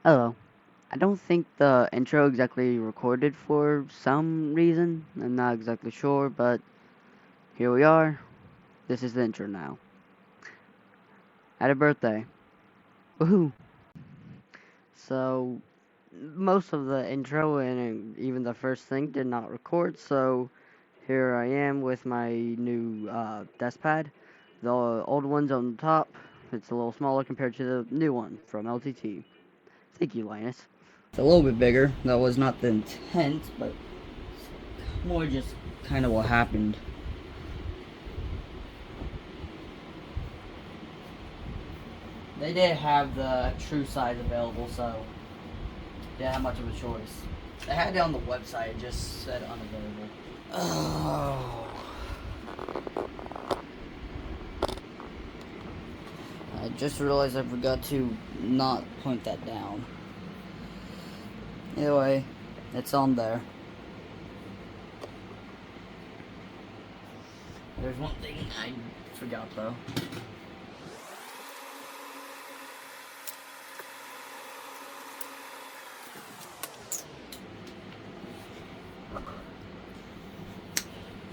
Hello. I don't think the intro exactly recorded for some reason. I'm not exactly sure, but here we are. This is the intro now. Had a birthday. Woohoo! So, most of the intro and even the first thing did not record, so here I am with my new desk pad. The old one's on the top. It's a little smaller compared to the new one from LTT. Thank you, Linus. It's a little bit bigger. That was not the intent, but more just kind of what happened. They did have the true size available, so they didn't have much of a choice. They had it on the website, it just said unavailable. Oh. I just realized I forgot to not point that down. Anyway, it's on there. There's one thing I forgot though.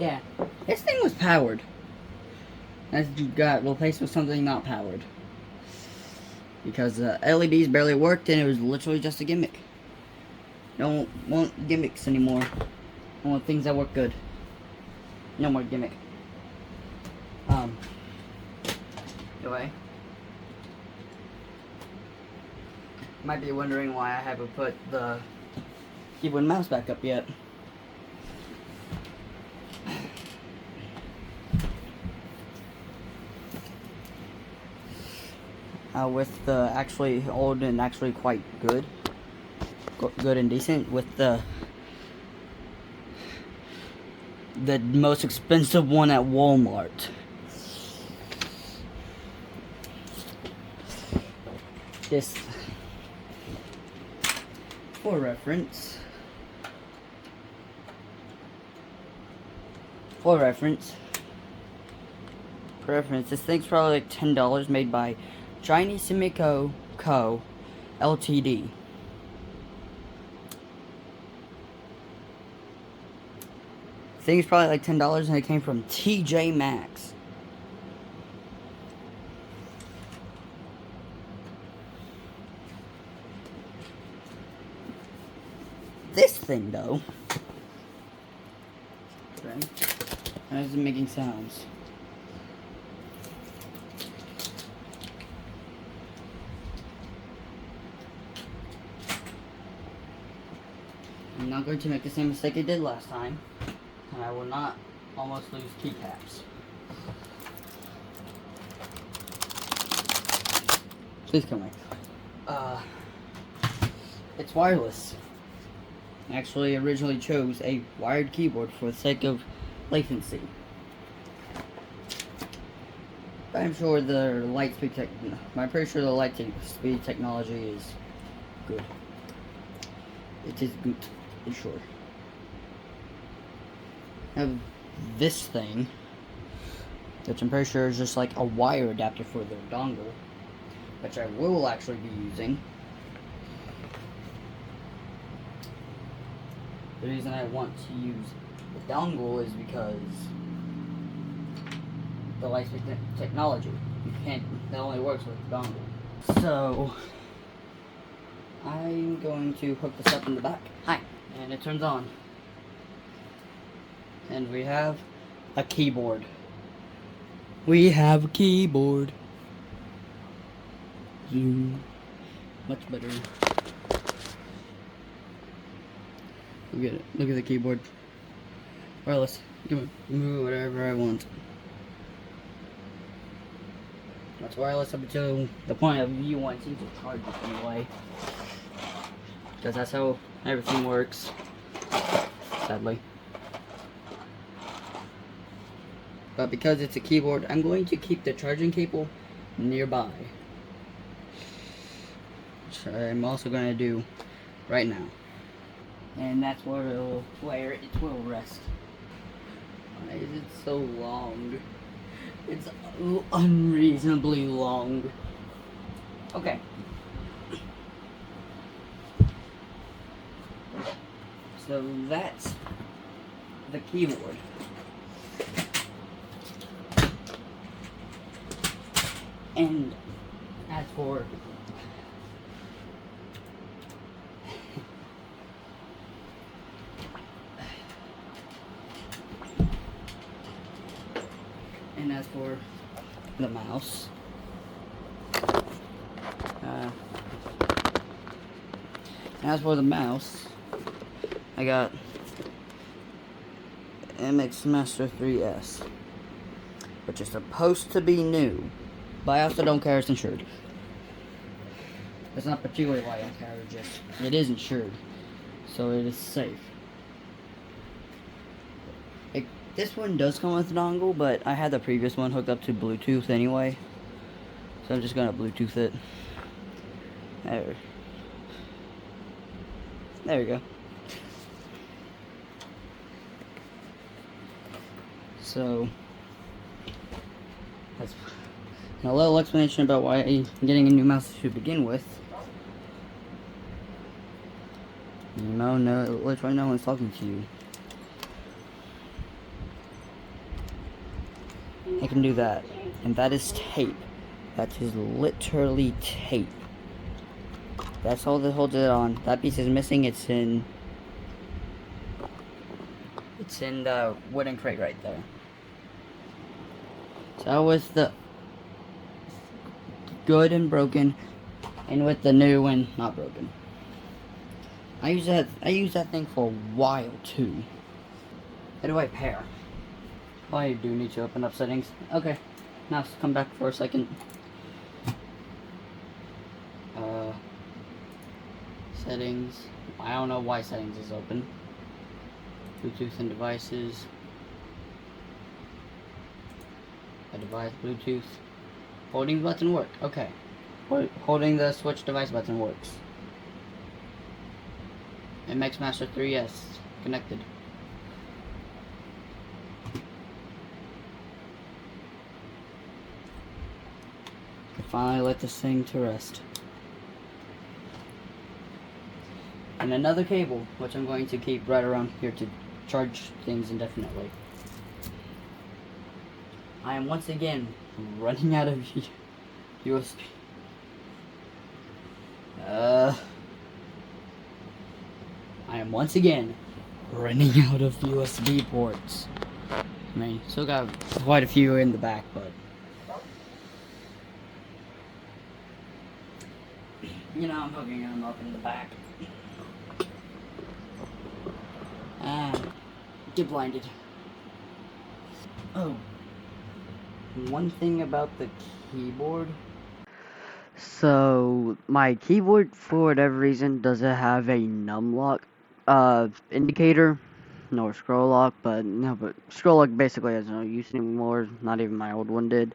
Yeah, this thing was powered. As you got replaced with something not powered. Because the LEDs barely worked and it was literally just a gimmick. Don't want gimmicks anymore. I want things that work good. No more gimmick. Anyway. You might be wondering why I haven't put the keyboard and mouse back up yet. With the actually old and actually quite good and decent, with the most expensive one at Walmart. This, for reference, this thing's probably like $10, made by Chinese Simico Co. Ltd. Thing's probably like $10 and it came from TJ Maxx. This thing though, okay, and it's making sounds. I'm not going to make the same mistake I did last time, and I will not almost lose keycaps. Please come here. It's wireless. I actually originally chose a wired keyboard for the sake of latency. But I'm sure the I'm pretty sure the light speed technology is good. It is good, for sure. I have this thing, which I'm pretty sure is just like a wire adapter for the dongle, which I will actually be using. The reason I want to use the dongle is because the Lightspeed technology. That only works with the dongle. So, I'm going to hook this up in the back. Hi. And it turns on. And we have a keyboard. We have a keyboard. Zoom. Much better. Look at it. Look at the keyboard. Wireless. Move whatever I want. That's wireless up until the point of you wanting to charge it anyway. Because that's how everything works. Sadly. But because it's a keyboard, I'm going to keep the charging cable nearby. Which I'm also going to do right now. And that's where it will rest. Why is it so long? It's unreasonably long. Okay. So that's the keyboard. And as for the mouse, I got MX Master 3S, which is supposed to be new, but I also don't care it's insured. That's not particularly why I don't care, it is insured, so it is safe. This one does come with a dongle, but I had the previous one hooked up to Bluetooth anyway, so I'm just gonna Bluetooth it. There we go. So that's a little explanation about why I'm getting a new mouse to begin with. No, literally no one's talking to you. I can do that, and that is tape. That is literally tape. That's all that holds it on. That piece is missing. It's in the wooden crate right there. So with the good and broken, and with the new and not broken. I use that thing for a while too. How do I pair? Oh, I do need to open up settings. Okay, now let's come back for a second. Settings. I don't know why settings is open. Bluetooth and devices. A device, Bluetooth. Holding button work. Okay. Holding the switch device button works. MX Master 3S connected. I finally let this thing to rest. And another cable, which I'm going to keep right around here to charge things indefinitely. I am once again running out of USB. I am once again running out of USB ports. I mean, still got quite a few in the back, but you know, I'm hooking them up in the back. Get blinded. Oh, one thing about the keyboard. So my keyboard, for whatever reason, doesn't have a numlock indicator nor scroll lock, but scroll lock basically has no use anymore. Not even my old one did.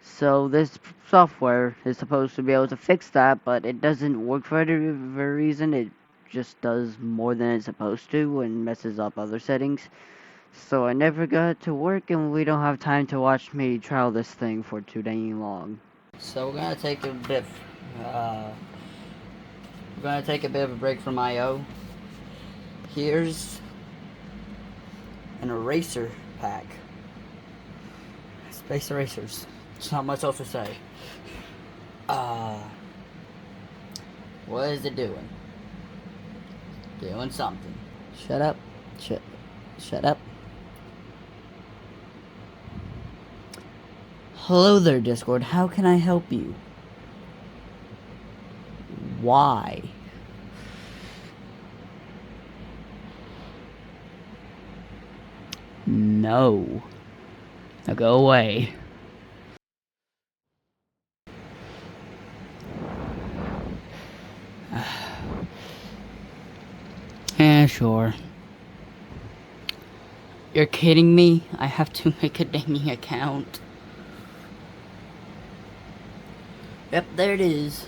So this software is supposed to be able to fix that, but it doesn't work for whatever reason. It just does more than it's supposed to and messes up other settings. So I never got it to work, and we don't have time to watch me trial this thing for too dang long. So we're gonna take a bit. We're gonna take a bit of a break from I/O. Here's an eraser pack. Space erasers. There's not much else to say. What is it doing? Doing something. Shut up. Shut up. Hello there, Discord. How can I help you? Why? No. Now go away. Yeah, sure. You're kidding me? I have to make a dang account. Yep, there it is.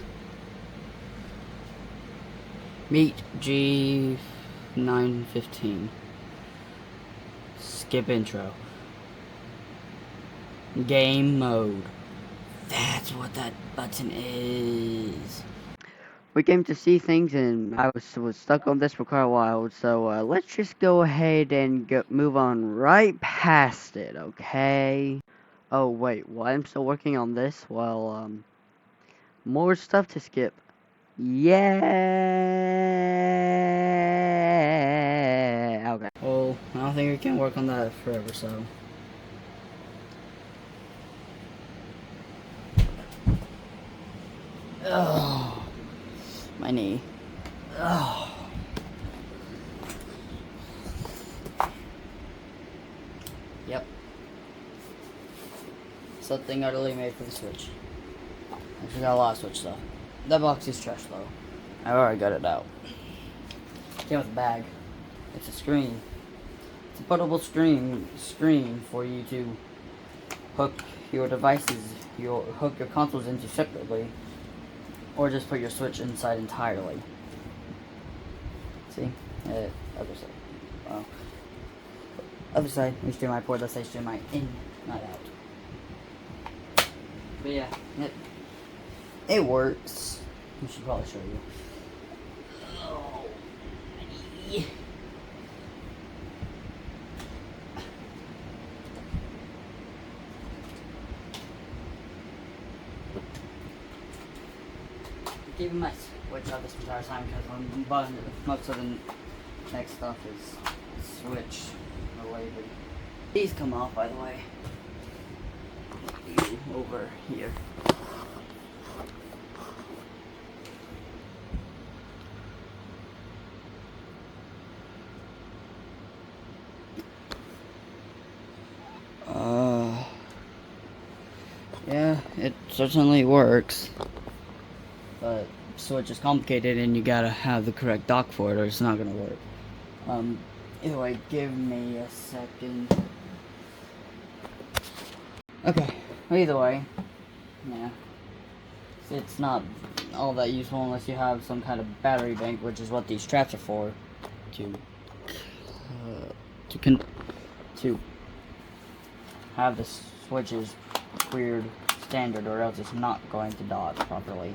Meet G915. Skip intro. Game mode. That's what that button is. we came to see things, and I was stuck on this for quite a while. So let's just go ahead and move on right past it, okay? Oh wait, what? I'm still working on this. Well, more stuff to skip. Yeah. Okay. Well, I don't think we can work on that forever. So. Oh, my knee. Oh. Yep. Something utterly made for the Switch. Actually got a lot of Switch stuff. That box is trash though. I've already got it out. Came with a bag. It's a screen. It's a portable screen for you to hook your devices, hook your consoles into separately, or just put your Switch inside entirely. See? Other side. Oh. Other side, HDMI port, that's HDMI in, not out. But yeah, it works. I should probably show you. Oh, my knee. Keeping my Switch out this entire time because I'm buying most of the next stuff is Switch related. These come off, by the way. Over here. Yeah, it certainly works. But Switch is complicated and you gotta have the correct dock for it or it's not gonna work. Anyway, give me a second. Okay, either way, yeah. It's not all that useful unless you have some kind of battery bank, which is what these straps are for, to have the Switch's weird standard, or else it's not going to dock properly.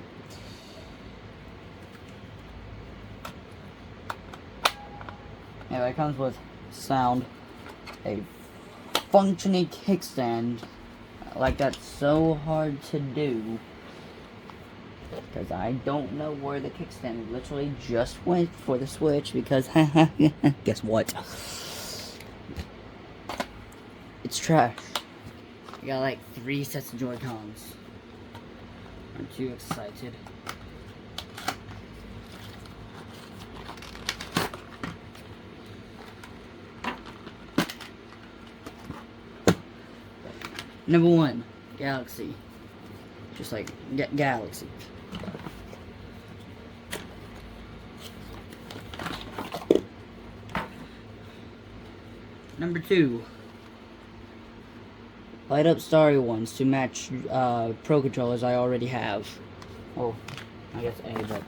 Anyway, it comes with sound, a functioning kickstand. Like, that's so hard to do because I don't know where the kickstand literally just went for the Switch because guess what? It's trash. I got like 3 sets of Joy-Cons. Aren't you excited? Number 1, Galaxy. Just like Galaxy. Number 2, light up starry ones to match Pro controllers I already have. Oh, I guess A, but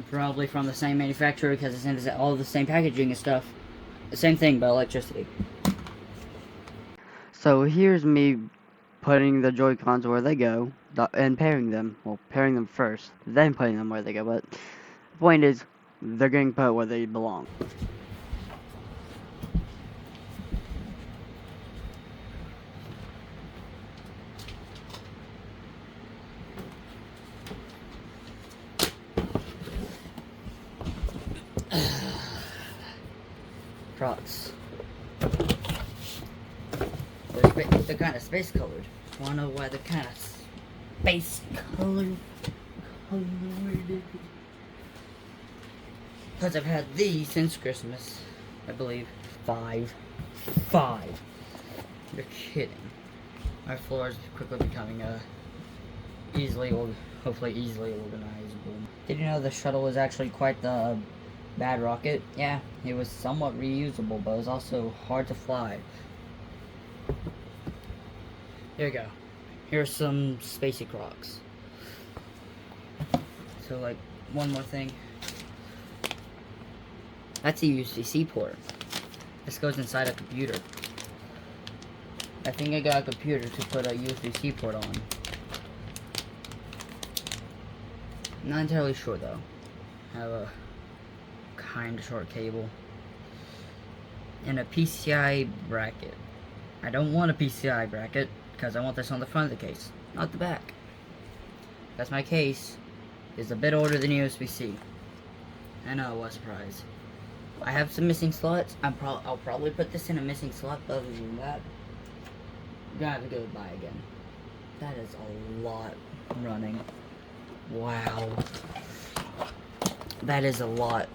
probably from the same manufacturer because it's in all the same packaging and stuff. The same thing, but electricity. So here's me putting the Joy-Cons where they go and pairing them. Well, pairing them first, then putting them where they go. But the point is, they're getting put where they belong. Crocs. They're kind of space colored. Wanna know why they're kind of space colored? Because I've had these since Christmas. I believe 5. You're kidding. My floor is quickly becoming hopefully easily organizable. Did you know the shuttle was actually quite the bad rocket? Yeah, it was somewhat reusable, but it was also hard to fly. Here we go. Here's some spacey Crocs. So, like, one more thing. That's a USB-C port. This goes inside a computer. I think I got a computer to put a USB-C port on. Not entirely sure though. I have a kind of short cable. And a PCI bracket. I don't want a PCI bracket because I want this on the front of the case, not the back. Because my case is a bit older than USB-C. I know, what a surprise. I have some missing slots. I'll probably put this in a missing slot, but other than that, I'm gonna have to go buy again. That is a lot running. Wow. That is a lot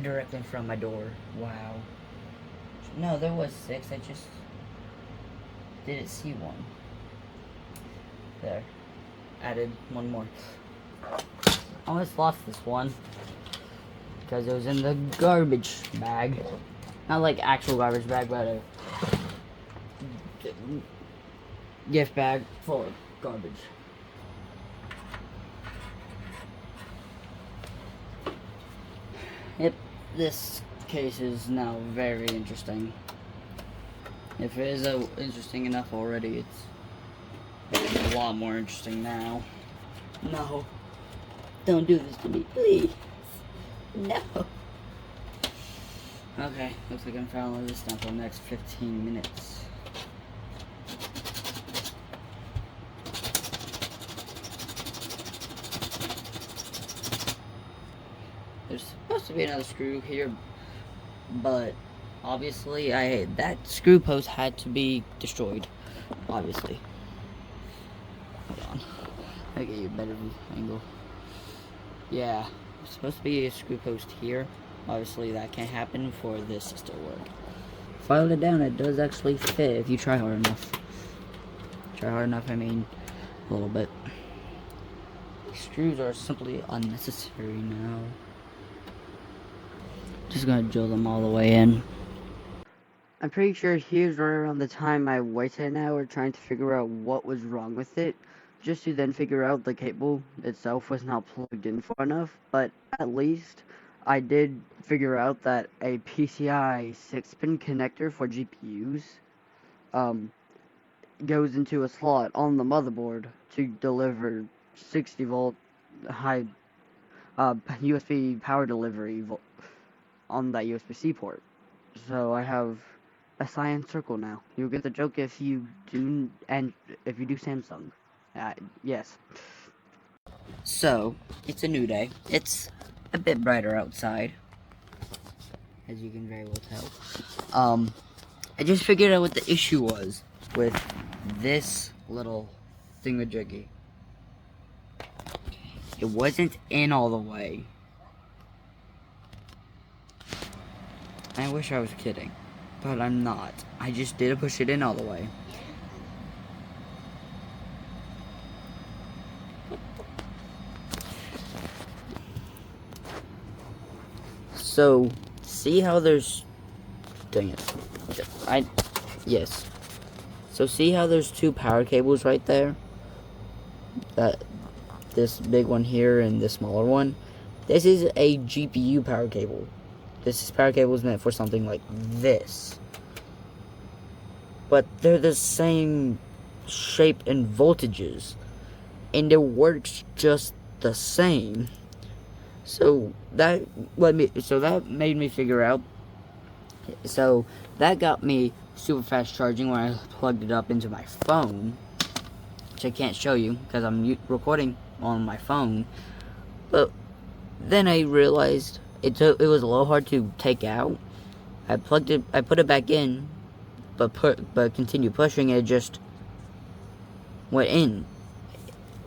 directly in front of my door. Wow. No, there was 6. I just didn't see one. There. Added one more. I almost lost this one because it was in the garbage bag. Not like actual garbage bag, but a gift bag full of garbage. Yep, this case is now very interesting. If it is interesting enough already, it's a lot more interesting now. No. Don't do this to me, please. No. Okay, looks like I'm following this down for the next 15 minutes. There's supposed to be another screw here, but obviously that screw post had to be destroyed. Obviously. Hold on. I'll get you a better angle. Yeah, there's supposed to be a screw post here. Obviously that can't happen for this to still work. Filed it down, it does actually fit if you try hard enough. Try hard enough, I mean a little bit. These screws are simply unnecessary now. Just gonna drill them all the way in. I'm pretty sure here's right around the time I wasted an hour trying to figure out what was wrong with it, just to then figure out the cable itself was not plugged in far enough, but at least I did figure out that a PCI 6-pin connector for GPUs goes into a slot on the motherboard to deliver 60 volt high USB power delivery on that USB-C port. So I have a cyan circle now. You'll get the joke if you do, and if you do Samsung. Yes. So, it's a new day. It's a bit brighter outside, as you can very well tell. I just figured out what the issue was with this little thingamajiggy. It wasn't in all the way. I wish I was kidding, but I'm not. I just didn't push it in all the way. So, see how there's... Dang it. Yes. So see how there's 2 power cables right there? This big one here and this smaller one? This is a GPU power cable. This power cable is meant for something like this. But they're the same shape and voltages. And it works just the same. So that made me figure out. So that got me super fast charging when I plugged it up into my phone. Which I can't show you because I'm recording on my phone. But then I realized it was a little hard to take out. I put it back in, but continued pushing, it just went in.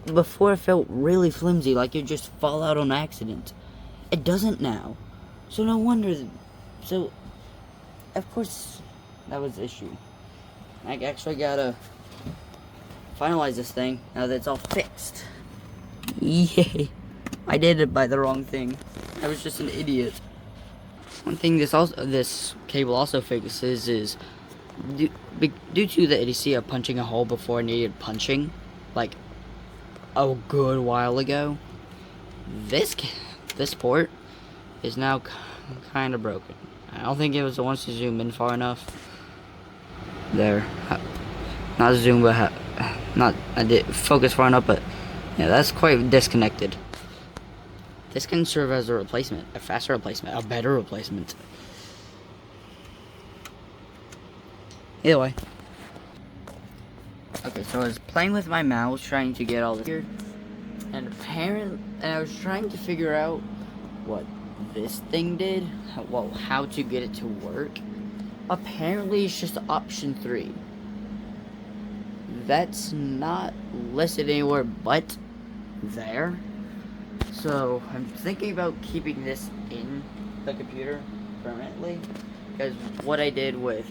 Before it felt really flimsy, like it just fall out on accident. It doesn't now. So no wonder. So, of course, that was the issue. I actually gotta finalize this thing now that it's all fixed. Yay. I did it by the wrong thing. I was just an idiot. One thing this cable also fixes is due to the idiocy of punching a hole before it needed punching, like a good while ago, this port is now kind of broken. I don't think it was the ones to zoom in far enough. There. not zoom, but not I did focus far enough. But yeah, that's quite disconnected. This can serve as a replacement, a faster replacement, a better replacement. Either way. Okay, so I was playing with my mouse, trying to get all this here, and I was trying to figure out what this thing did, how to get it to work. Apparently, it's just option 3. That's not listed anywhere but there. So I'm thinking about keeping this in the computer permanently, because what I did with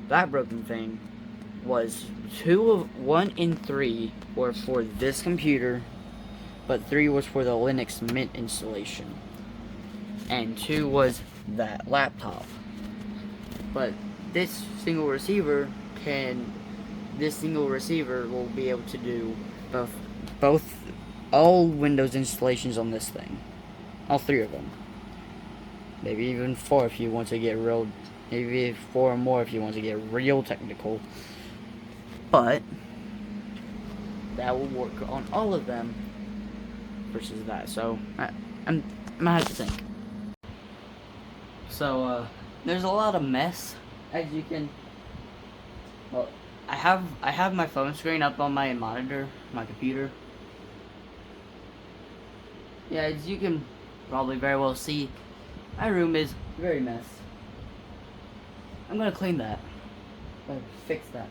that broken thing was 1 in 3 were for this computer, but 3 was for the Linux Mint installation, and 2 was that laptop. But this single receiver will be able to do all Windows installations on this thing, all 3 of them. Maybe even 4 if you want to get maybe 4 or more if you want to get real technical. But that will work on all of them versus that. So I'm gonna have to think. So there's a lot of mess, as you can. Well, I have my phone screen up on my monitor, my computer. Yeah, as you can probably very well see, my room is very mess. I'm gonna clean that. Fix that.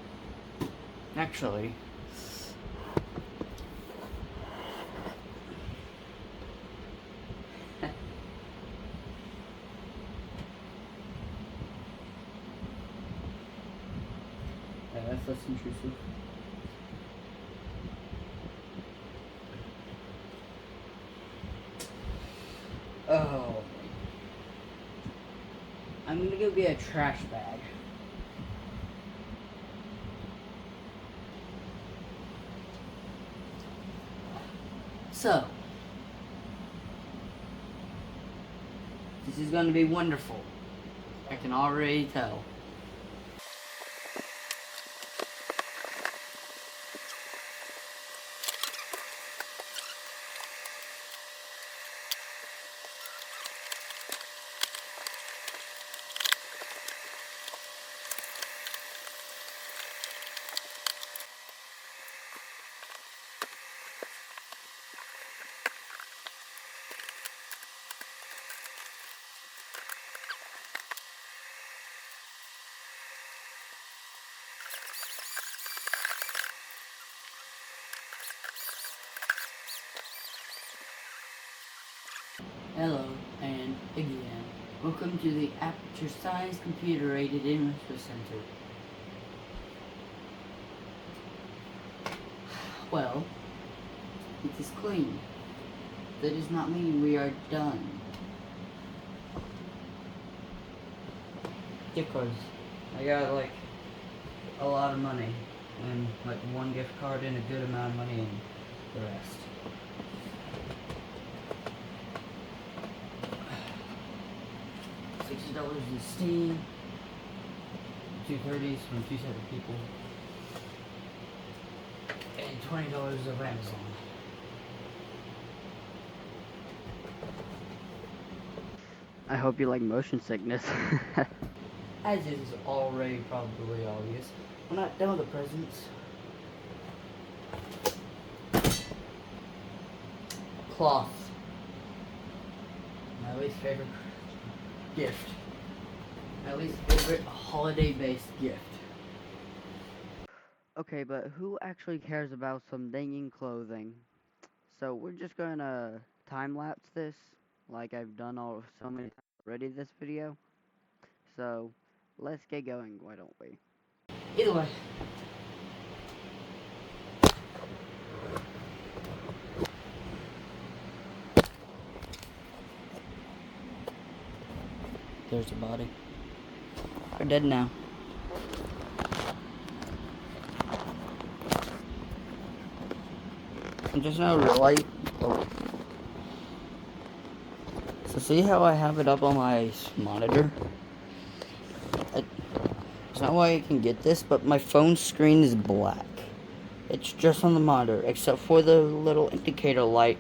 Actually, yeah, that's less intrusive. Oh, I'm gonna go get a trash bag. So, this is going to be wonderful. I can already tell. Hello, and again, welcome to the Aperture Science Computer Aided Enrichment Center. Well, it is clean. That does not mean we are done. Gift cards. I got like a lot of money, and like 1 gift card and a good amount of money and the rest. $60 in Steam, $230s from 2 separate people, and $20 of Amazon. I hope you like motion sickness. As is already probably obvious, we're not done with the presents. Cloth. My least favorite gift. My least favorite holiday-based gift. Okay, but who actually cares about some danging clothing? So we're just gonna time-lapse this, like I've done so many times already this video. So let's get going, why don't we? Either way. There's the body. They're dead now. I'm just now realizing. Oh. So see how I have it up on my monitor? It's know why I can get this, but my phone screen is black. It's just on the monitor, except for the little indicator light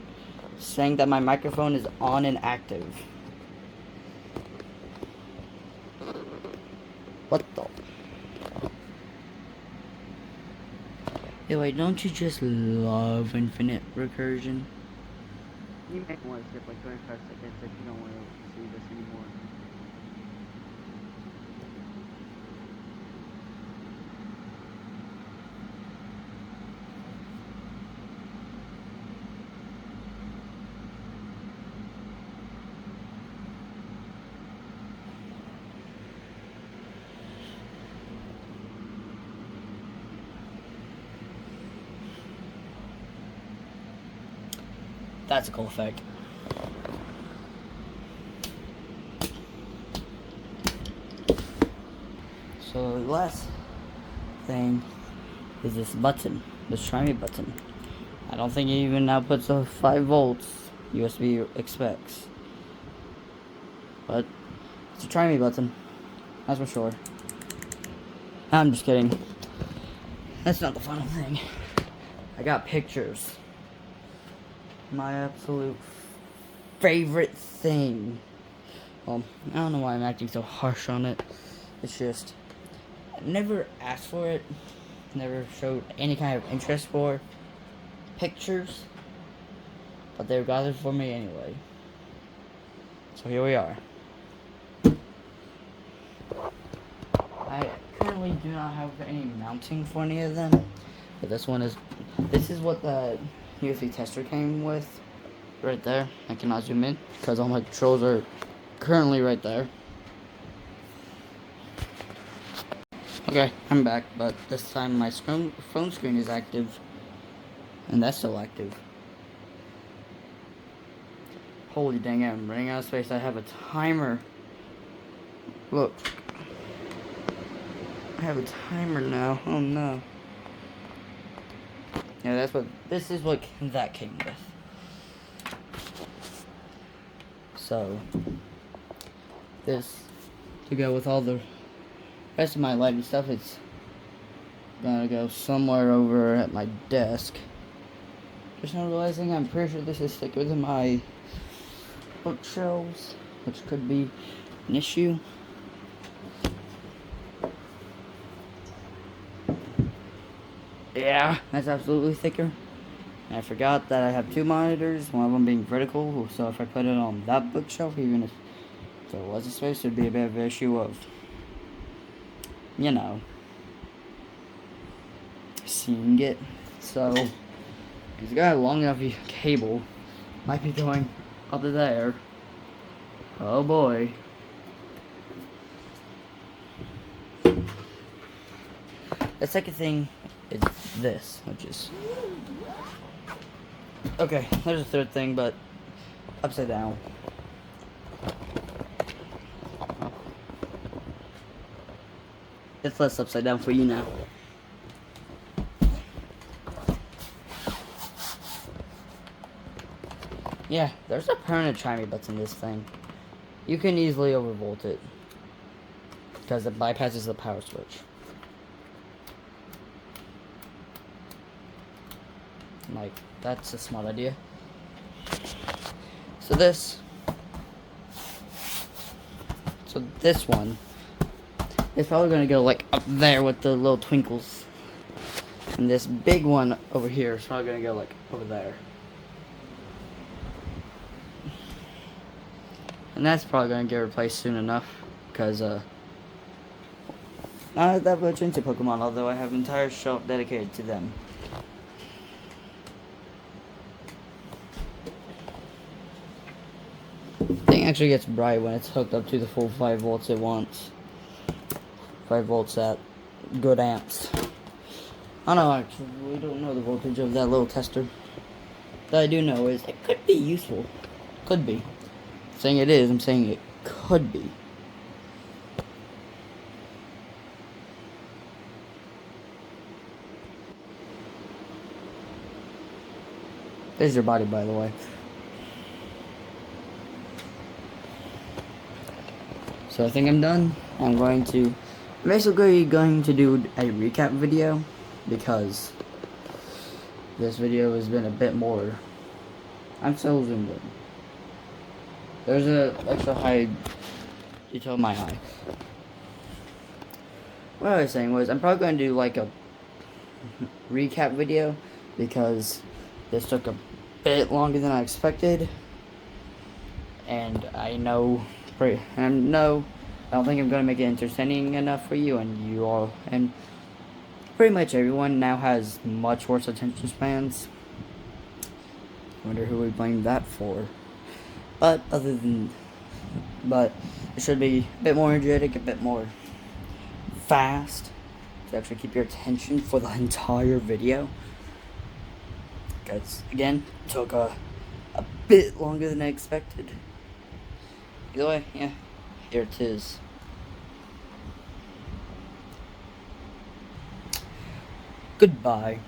saying that my microphone is on and active. What the? Hey, wait, don't you just love infinite recursion? You may want to skip like 25 seconds if you don't want to see this anymore. That's a cool effect. So the last thing is this button, this shiny button. I don't think it even outputs a 5 volts USB expects. But it's a try me button, that's for sure. I'm just kidding. That's not the final thing. I got pictures. My absolute favorite thing. Well, I don't know why I'm acting so harsh on it. It's just, I never asked for it. Never showed any kind of interest for pictures. But they were gathered for me anyway. So here we are. I currently do not have any mounting for any of them. But this is what the USB tester came with. Right there. I cannot zoom in because all my controls are currently right there. Okay, I'm back, but this time my phone screen is active. And that's still active. Holy dang it, I'm running out of space. I have a timer. Look. I have a timer now. Oh no. Yeah, this is what that came with. So, this, to go with all the rest of my lighting stuff, it's gonna go somewhere over at my desk. Just not realizing I'm pretty sure this is thicker than my bookshelves, which could be an issue. Yeah, that's absolutely thicker. And I forgot that I have 2 monitors, one of them being vertical, so if I put it on that bookshelf, even if there was a space, there'd be a bit of an issue of, you know, seeing it. So, it's got a long enough cable, might be going up to there. Oh boy. The second thing is this, which is... Okay, there's a third thing, but upside down. It's less upside down for you now. Yeah, there's a permanent timing button in this thing. You can easily overvolt it because it bypasses the power switch. Like, that's a smart idea. So this one is probably gonna go like up there with the little twinkles. And this big one over here is probably gonna go like over there. And that's probably gonna get replaced soon enough, because not that much into Pokemon, although I have an entire shelf dedicated to them. Thing actually gets bright when it's hooked up to the full 5 volts it wants. 5 volts at good amps. I don't know, actually, we don't know the voltage of that little tester. That I do know is it could be useful. Could be. I'm saying it is, I'm saying it could be. There's your body, by the way. So I think I'm done. I'm going to I'm basically going to do a recap video because this video has been a bit more. I'm still zoomed in. There's a extra high detail in my eye. What I was saying was I'm probably going to do like a recap video because this took a bit longer than I expected, and I know, I don't think I'm gonna make it entertaining enough for you, and you all, and pretty much everyone now has much worse attention spans. I wonder who we blame that for. But it should be a bit more energetic, a bit more fast to actually keep your attention for the entire video. Because again, it took a bit longer than I expected. Either way, yeah, here it is. Goodbye.